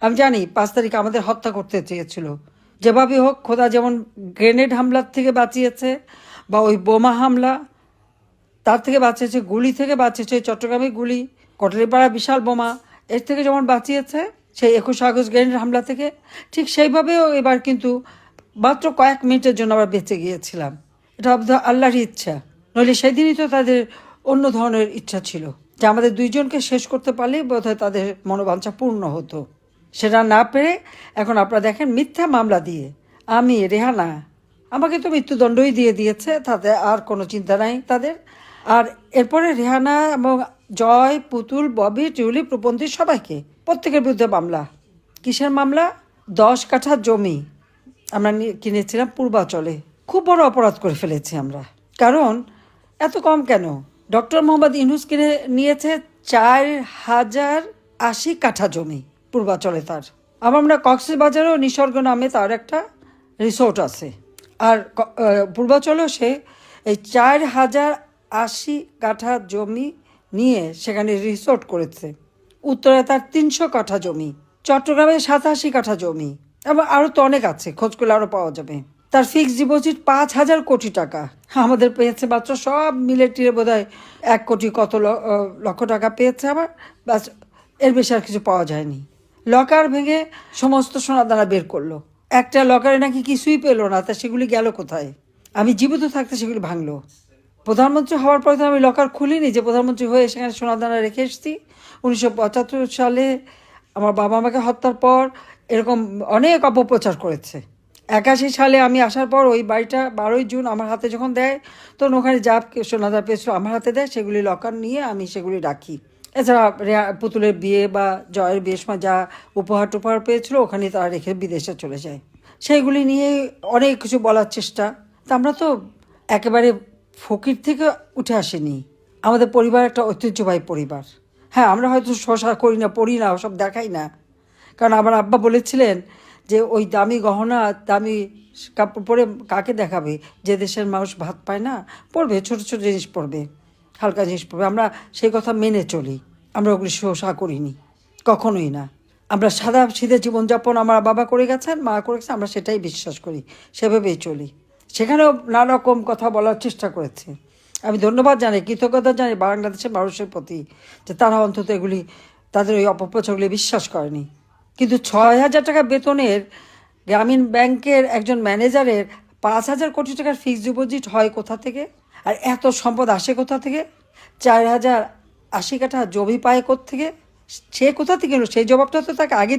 আমি জানি 5 তারিখ আমাদের হত্যা করতে চেয়েছিল। যেভাবে হোক খোদা যেমন গ্রেনেড হামলার থেকে বাঁচিয়েছে বা ওই বোমা হামলা তার থেকে বাঁচিয়েছে, গুলি থেকে বাঁচিয়েছে, চট্টগ্রামে গুলি, কটালীপাড়া বিশাল বোমা, এর থেকে যেমন বাঁচিয়েছে সেই 21 আগস্ট গ্রেনেড হামলা থেকে, ঠিক সেইভাবেও এবার কিন্তু মাত্র কয়েক মিনিটের জন্য আবার বেঁচে গিয়েছিলাম। এটা আল্লাহর ইচ্ছা, নইলে সেদিনই তো তাদের অন্য ধরনের ইচ্ছা ছিল যে আমাদের দুইজনকে শেষ করতে পারলেই বোধহয় তাদের মনোবাঞ্ছা পূর্ণ হতো। সেটা না পেরে এখন আপনারা দেখেন মিথ্যা মামলা দিয়ে আমি রেহানা, আমাকে তো মৃত্যুদণ্ডই দিয়ে দিয়েছে, তাতে আর কোনো চিন্তা নাই তাদের। আর এরপরে রেহানা এবং জয়, পুতুল, ববি, টিউলি, প্রপন্থী সবাইকে প্রত্যেকের বিরুদ্ধে মামলা। কিসের মামলা? 10 কাঠা জমি আমরা কিনেছিলাম পূর্বাচলে। খুব বড় অপরাধ করে ফেলেছি আমরা। কারণ এত কম কেন? ডক্টর মোহাম্মদ ইউনূস কিনে নিয়েছে 4080 কাঠা জমি পূর্বাচলে তার। আমরা কক্সবাজারেও নিসর্গ নামে তার একটা রিসোর্ট আছে। আর পূর্বাচলেও সে এই 4080 কাঠা জমি নিয়ে সেখানে রিসোর্ট করেছে। উত্তরে তার 300 কাঠা জমি, চট্টগ্রামে 87 কাঠা জমি, এবং আরও তো অনেক আছে, খোঁজ করলে আরও পাওয়া যাবে। তার ফিক্সড ডিপোজিট 5,000 কোটি টাকা। আমাদের পেয়েছে মাত্র সব মিলে টিরে বোধহয় 1 কোটি কত লক্ষ টাকা পেয়েছে আবার, ব্যাস, এর বেশি আর কিছু পাওয়া যায়নি। লকার ভেঙে সমস্ত সোনাদানা বের করলো। একটা লকারে নাকি কিছুই পেলো না, তা সেগুলি গেল কোথায়? আমি জীবিত থাকতে সেগুলি ভাঙলো। প্রধানমন্ত্রী হওয়ার পরে তো আমি লকার খুলিনি, যে প্রধানমন্ত্রী হয়ে সেখানে সোনাদানা রেখে এসেছি। 1975 সালে আমার বাবা আমাকে হত্যার পর এরকম অনেক অপপ্রচার করেছে। 81 সালে আমি আসার পর ওই বাড়িটা 12ই জুন আমার হাতে যখন দেয়, তখন ওখানে যা সোনাদানা পেয়েছিল আমার হাতে দেয়, সেগুলি লকার নিয়ে আমি সেগুলি রাখি। এছাড়া পুতুলের বিয়ে বা জয়ের বিয়ের সময় যা উপহার টুপহার পেয়েছিল ওখানে তারা রেখে বিদেশে চলে যায়। সেইগুলি নিয়ে অনেক কিছু বলার চেষ্টা। তা আমরা তো একেবারে ফকির থেকে উঠে আসেনি। আমাদের পরিবার একটা ঐতিহ্যবাহী পরিবার। হ্যাঁ, আমরা হয়তো শশা করি না, পড়ি না, ওসব দেখাই না। কারণ আমার আব্বা বলেছিলেন যে ওই দামি গহনা, দামি কাপড় পরে কাকে দেখাবে? যে দেশের মানুষ ভাত পায় না, পড়বে ছোট ছোট জিনিস পড়বে, হালকা জিনিস পড়বে। আমরা সেই কথা মেনে চলি। আমরা ওগুলি শোষা করিনি, কখনোই না। আমরা সাদা সিধে জীবনযাপন আমার বাবা করে গেছেন, মা করেছে, আমরা সেটাই বিশ্বাস করি, সেভাবেই চলি। সেখানেও নানা রকম কথা বলার চেষ্টা করেছে। আমি ধন্যবাদ জানাই, কৃতজ্ঞতা জানাই বাংলাদেশের মানুষের প্রতি, যে তারা অন্তত এগুলি, তাদের ওই অপপ্রচারগুলি বিশ্বাস করেনি। কিন্তু 6,000 টাকা বেতনের গ্রামীণ ব্যাংকের একজন ম্যানেজারের 5,000 কোটি টাকার ফিক্সড ডিপোজিট হয় কোথা থেকে? আর এত সম্পদ আসে কোথা থেকে? 4080 কাঠা জমি পায় কোথা থেকে? সে কোথা থেকে? সেই জবাবটা তো তাকে আগে